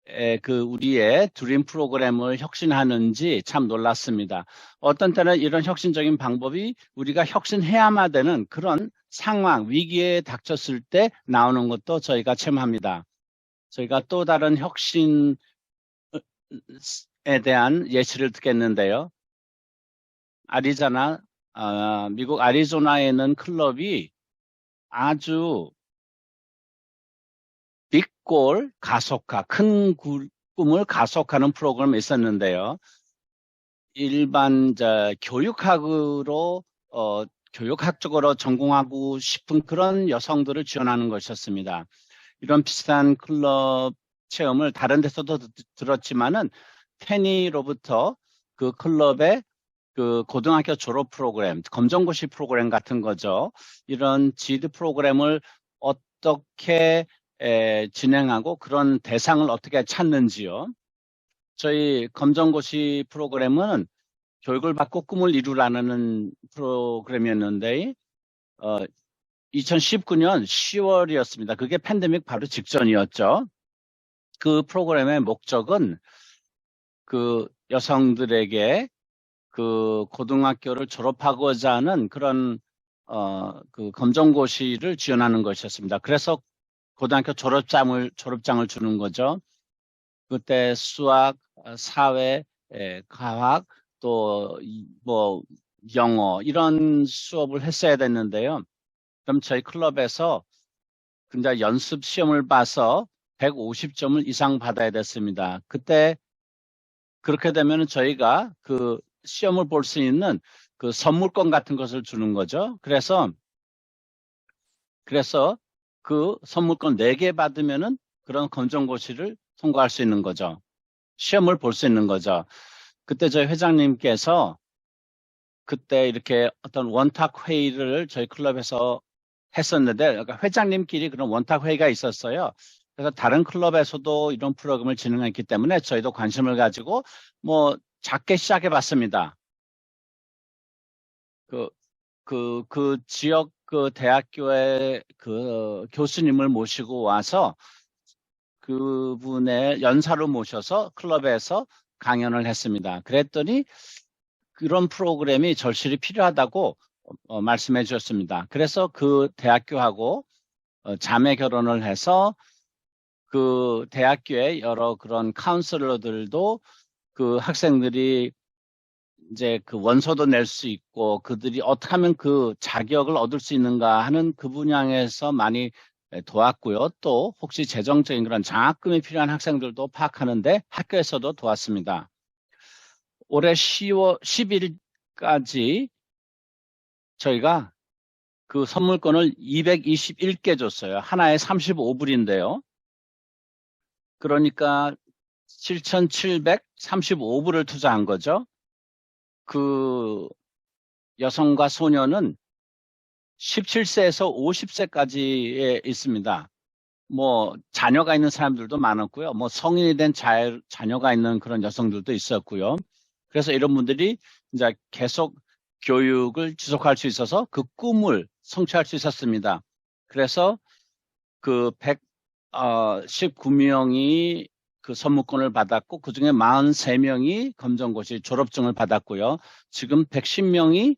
우리의 드림 프로그램을 혁신하는지 참 놀랐습니다. 어떤 때는 이런 혁신적인 방법이 우리가 혁신해야만 되는 그런 상황, 위기에 닥쳤을 때 나오는 것도 저희가 체험합니다. 저희가 또 다른 혁신에 대한 예시를 듣겠는데요. 미국 애리조나에 있는 클럽이 아주 빅골 가속화, 큰 꿈을 가속하는 프로그램이 있었는데요. 일반 교육학적으로 전공하고 싶은 그런 여성들을 지원하는 것이었습니다. 이런 비슷한 클럽 체험을 다른 데서도 들었지만은 페니로부터 그 클럽의 그 고등학교 졸업 프로그램, 검정고시 프로그램 같은 거죠. 이런 지드 프로그램을 어떻게 진행하고 그런 대상을 어떻게 찾는지요. 저희 검정고시 프로그램은 교육을 받고 꿈을 이루라는 프로그램이었는데 2019년 10월이었습니다. 그게 팬데믹 바로 직전이었죠. 그 프로그램의 목적은 그 여성들에게 그 고등학교를 졸업하고자 하는 그런 그 검정고시를 지원하는 것이었습니다. 그래서 고등학교 졸업장을 주는 거죠. 그때 수학, 사회, 과학, 또 뭐 영어 이런 수업을 했어야 됐는데요. 그럼 저희 클럽에서 근데 연습 시험을 봐서 150점을 이상 받아야 됐습니다. 그때 그렇게 되면 저희가 그 시험을 볼 수 있는 그 선물권 같은 것을 주는 거죠. 그래서 그 선물권 4개 받으면은 그런 검정고시를 통과할 수 있는 거죠. 시험을 볼 수 있는 거죠. 그때 저희 회장님께서 그때 이렇게 어떤 원탁 회의를 저희 클럽에서 했었는데, 그러니까 회장님끼리 그런 원탁 회의가 있었어요. 그래서 다른 클럽에서도 이런 프로그램을 진행했기 때문에 저희도 관심을 가지고 뭐 작게 시작해 봤습니다. 그 지역 그 대학교의 그 교수님을 모시고 와서 그분의 연사로 모셔서 클럽에서 강연을 했습니다. 그랬더니 그런 프로그램이 절실히 필요하다고 말씀해 주셨습니다. 그래서 그 대학교하고 자매 결혼을 해서 그 대학교의 여러 그런 카운슬러들도 그 학생들이 이제 그 원서도 낼 수 있고 그들이 어떻게 하면 그 자격을 얻을 수 있는가 하는 그 분야에서 많이 도왔고요. 또 혹시 재정적인 그런 장학금이 필요한 학생들도 파악하는데 학교에서도 도왔습니다. 올해 10일까지 저희가 그 선물권을 221개 줬어요. 하나에 35불인데요. 그러니까 7,735불을 투자한 거죠. 그 여성과 소녀는 17세에서 50세까지에 있습니다. 뭐 자녀가 있는 사람들도 많았고요. 뭐 성인이 된 자녀가 있는 그런 여성들도 있었고요. 그래서 이런 분들이 이제 계속 교육을 지속할 수 있어서 그 꿈을 성취할 수 있었습니다. 그래서 그 119명이 그 선물권을 받았고 그중에 43명이 검정고시 졸업증을 받았고요. 지금 110명이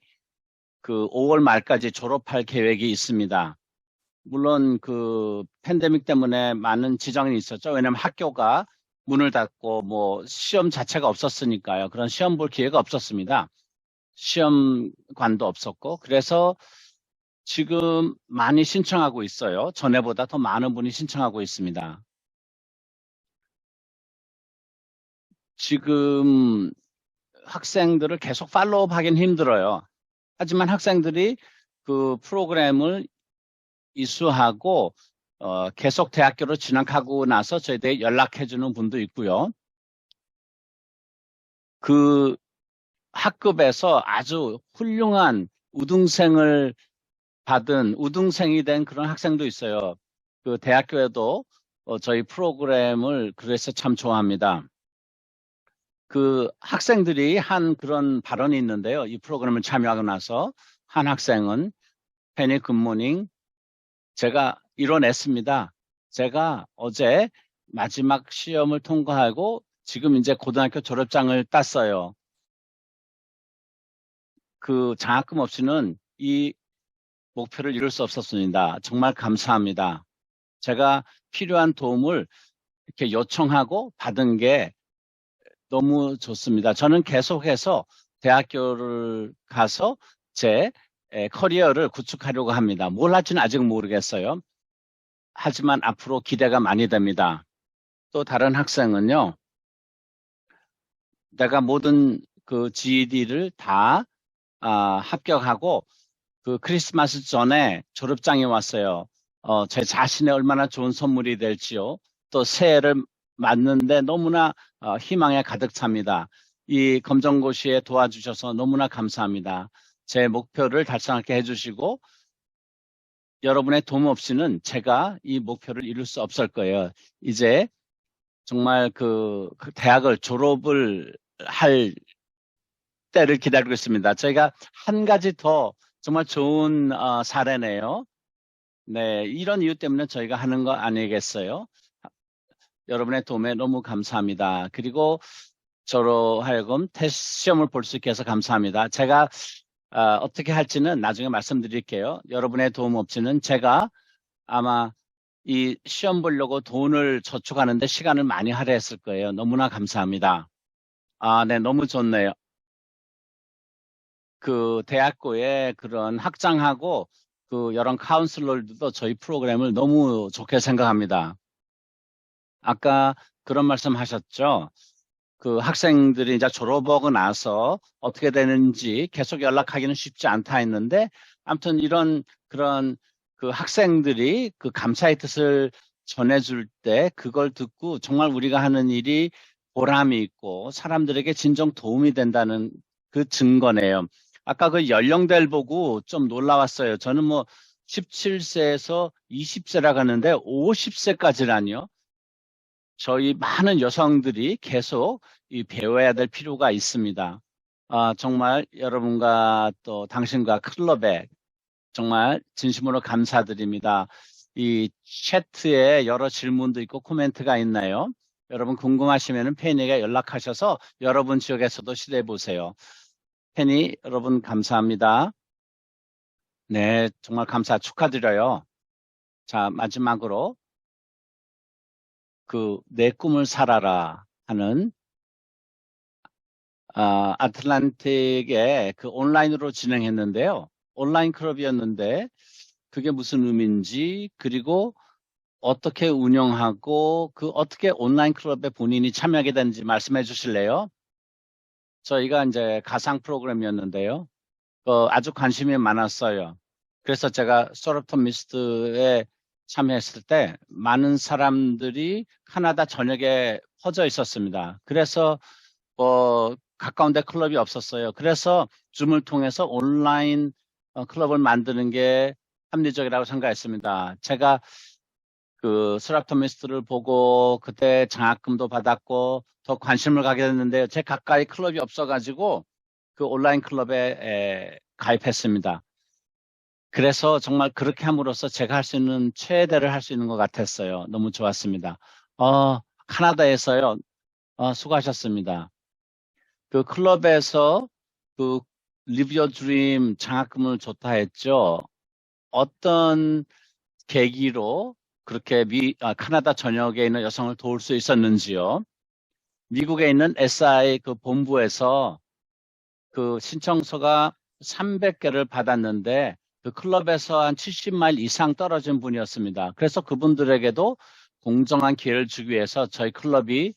그 5월 말까지 졸업할 계획이 있습니다. 물론 그 팬데믹 때문에 많은 지장이 있었죠. 왜냐하면 학교가 문을 닫고 뭐 시험 자체가 없었으니까요. 그런 시험 볼 기회가 없었습니다. 시험관도 없었고 그래서 지금 많이 신청하고 있어요. 전에보다 더 많은 분이 신청하고 있습니다. 지금 학생들을 계속 팔로우 하긴 힘들어요. 하지만 학생들이 그 프로그램을 이수하고 계속 대학교로 진학하고 나서 저희들이 연락해 주는 분도 있고요. 그 학급에서 아주 훌륭한 우등생을 받은 우등생이 된 그런 학생도 있어요. 그 대학교에도 저희 프로그램을 그래서 참 좋아합니다. 그 학생들이 한 그런 발언이 있는데요. 이 프로그램을 참여하고 나서 한 학생은 페니 굿모닝 제가 이뤄냈습니다. 제가 어제 마지막 시험을 통과하고 지금 이제 고등학교 졸업장을 땄어요. 그 장학금 없이는 이 목표를 이룰 수 없었습니다. 정말 감사합니다. 제가 필요한 도움을 이렇게 요청하고 받은 게 너무 좋습니다. 저는 계속해서 대학교를 가서 제 커리어를 구축하려고 합니다. 뭘 할지는 아직 모르겠어요. 하지만 앞으로 기대가 많이 됩니다. 또 다른 학생은요, 내가 모든 그 GED를 다 합격하고 그 크리스마스 전에 졸업장이 왔어요. 제 자신의 얼마나 좋은 선물이 될지요. 또 새해를 맞는데 너무나 희망에 가득 찹니다. 이 검정고시에 도와주셔서 너무나 감사합니다. 제 목표를 달성하게 해주시고 여러분의 도움 없이는 제가 이 목표를 이룰 수 없을 거예요. 이제 정말 그 대학을 졸업을 할 때를 기다리고 있습니다. 저희가 한 가지 더 정말 좋은 사례네요. 네, 이런 이유 때문에 저희가 하는 거 아니겠어요? 여러분의 도움에 너무 감사합니다. 그리고 저로 하여금 테스트 시험을 볼 수 있게 해서 감사합니다. 제가 어떻게 할지는 나중에 말씀드릴게요. 여러분의 도움 없이는 제가 아마 이 시험 보려고 돈을 저축하는데 시간을 많이 할애했을 거예요. 너무나 감사합니다. 네, 너무 좋네요. 그 대학교에 그런 학장하고 그 여러 카운슬러들도 저희 프로그램을 너무 좋게 생각합니다. 아까 그런 말씀 하셨죠? 그 학생들이 이제 졸업하고 나서 어떻게 되는지 계속 연락하기는 쉽지 않다 했는데, 아무튼 이런 그런 그 학생들이 그 감사의 뜻을 전해줄 때 그걸 듣고 정말 우리가 하는 일이 보람이 있고 사람들에게 진정 도움이 된다는 그 증거네요. 아까 그 연령대를 보고 좀 놀라웠어요. 저는 뭐 17세에서 20세라고 하는데 50세까지라니요. 저희 많은 여성들이 계속 배워야 될 필요가 있습니다. 정말 여러분과 또 당신과 클럽에 정말 진심으로 감사드립니다. 이 채트에 여러 질문도 있고 코멘트가 있나요? 여러분 궁금하시면 페니에게 연락하셔서 여러분 지역에서도 시도해 보세요. 페니 여러분 감사합니다. 네, 정말 축하드려요. 자, 마지막으로 그 내 꿈을 살아라 하는 아틀란틱에 그 온라인으로 진행했는데요. 온라인 클럽이었는데 그게 무슨 의미인지, 그리고 어떻게 운영하고 그 어떻게 온라인 클럽에 본인이 참여하게 되는지 말씀해 주실래요? 저희가 이제 가상 프로그램이었는데요. 아주 관심이 많았어요. 그래서 제가 소럽토미스트에 참여했을 때 많은 사람들이 카나다 전역에 퍼져 있었습니다. 그래서 가까운 데 클럽이 없었어요. 그래서 줌을 통해서 온라인 클럽을 만드는 게 합리적이라고 생각했습니다. 제가 그 소랍토미스트를 보고 그때 장학금도 받았고 더 관심을 가게 됐는데 제 가까이 클럽이 없어가지고 그 온라인 클럽에 가입했습니다. 그래서 정말 그렇게 함으로써 제가 할 수 있는 최대를 할 수 있는 것 같았어요. 너무 좋았습니다. 카나다에서요. 수고하셨습니다. 그 클럽에서 그 Live Your Dream 장학금을 줬다 했죠. 어떤 계기로 그렇게 카나다 전역에 있는 여성을 도울 수 있었는지요? 미국에 있는 SI 그 본부에서 그 신청서가 300개를 받았는데 그 클럽에서 한 70마일 이상 떨어진 분이었습니다. 그래서 그분들에게도 공정한 기회를 주기 위해서 저희 클럽이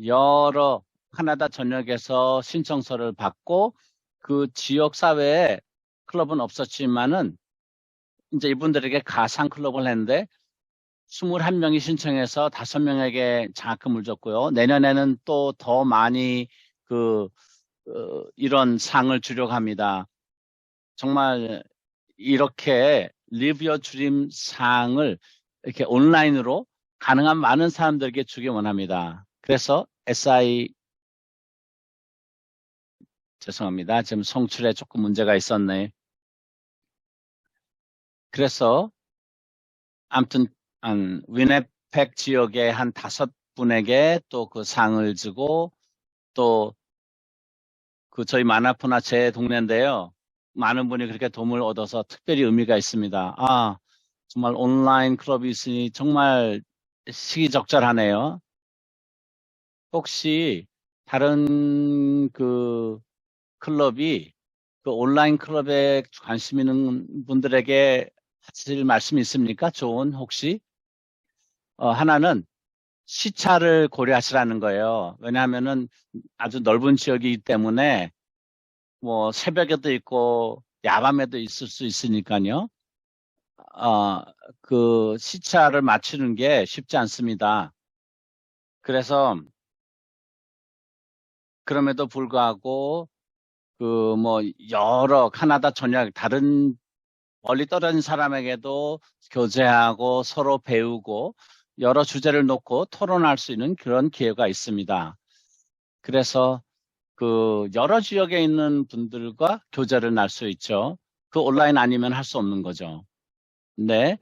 여러 카나다 전역에서 신청서를 받고 그 지역 사회에 클럽은 없었지만은 이제 이분들에게 가상 클럽을 했는데 21명이 신청해서 5명에게 장학금을 줬고요. 내년에는 또 더 많이 이런 상을 주려고 합니다. 정말 이렇게 Live Your Dream 상을 이렇게 온라인으로 가능한 많은 사람들에게 주기 원합니다. 그래서 SI 죄송합니다. 지금 송출에 조금 문제가 있었네. 그래서 아무튼 아펙 지역의 한 5분에게 또 그 상을 주고 또 그 저희 마나포나 제 동네인데요. 많은 분이 그렇게 도움을 얻어서 특별히 의미가 있습니다. 아, 정말 온라인 클럽이 있으니 정말 시기적절하네요. 혹시 다른 그 클럽이 그 온라인 클럽에 관심 있는 분들에게 하실 말씀이 있습니까? 좋은 혹시? 하나는 시차를 고려하시라는 거예요. 왜냐하면은 아주 넓은 지역이기 때문에 뭐 새벽에도 있고 야밤에도 있을 수 있으니까요. 어, 그 시차를 맞추는 게 쉽지 않습니다. 그래서 그럼에도 불구하고 그 뭐 여러 카나다 전역 다른 멀리 떨어진 사람에게도 교제하고 서로 배우고 여러 주제를 놓고 토론할 수 있는 그런 기회가 있습니다. 그래서 그 여러 지역에 있는 분들과 교제를 날 수 있죠. 그 온라인 아니면 할 수 없는 거죠. 네,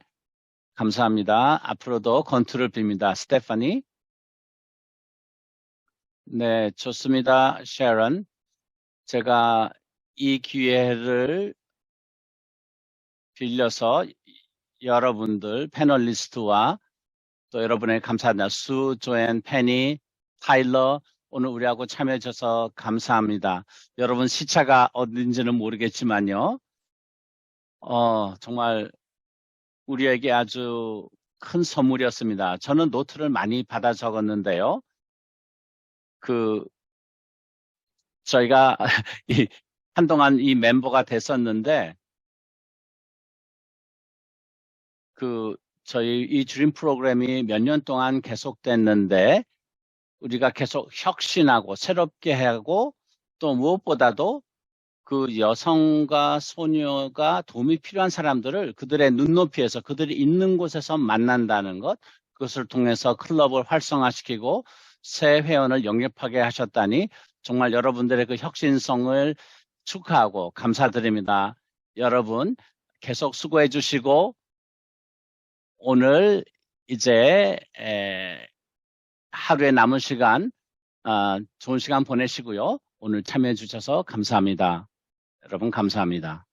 감사합니다. 앞으로도 건투를 빕니다. 스테파니. 네, 좋습니다. sharon. 제가 이 기회를 빌려서 여러분들 패널리스트와 또 여러분에게 감사합니다. 수, 조앤, 페니, 타일러 오늘 우리하고 참여해 주셔서 감사합니다. 여러분 시차가 어딘지는 모르겠지만요. 정말 우리에게 아주 큰 선물이었습니다. 저는 노트를 많이 받아 적었는데요. 그 저희가 한동안 이 멤버가 됐었는데 그 저희 이 드림 프로그램이 몇 년 동안 계속됐는데 우리가 계속 혁신하고 새롭게 하고 또 무엇보다도 그 여성과 소녀가 도움이 필요한 사람들을 그들의 눈높이에서 그들이 있는 곳에서 만난다는 것, 그것을 통해서 클럽을 활성화시키고 새 회원을 영입하게 하셨다니 정말 여러분들의 그 혁신성을 축하하고 감사드립니다. 여러분 계속 수고해 주시고 오늘 이제 하루의 남은 시간 좋은 시간 보내시고요. 오늘 참여해 주셔서 감사합니다. 여러분 감사합니다.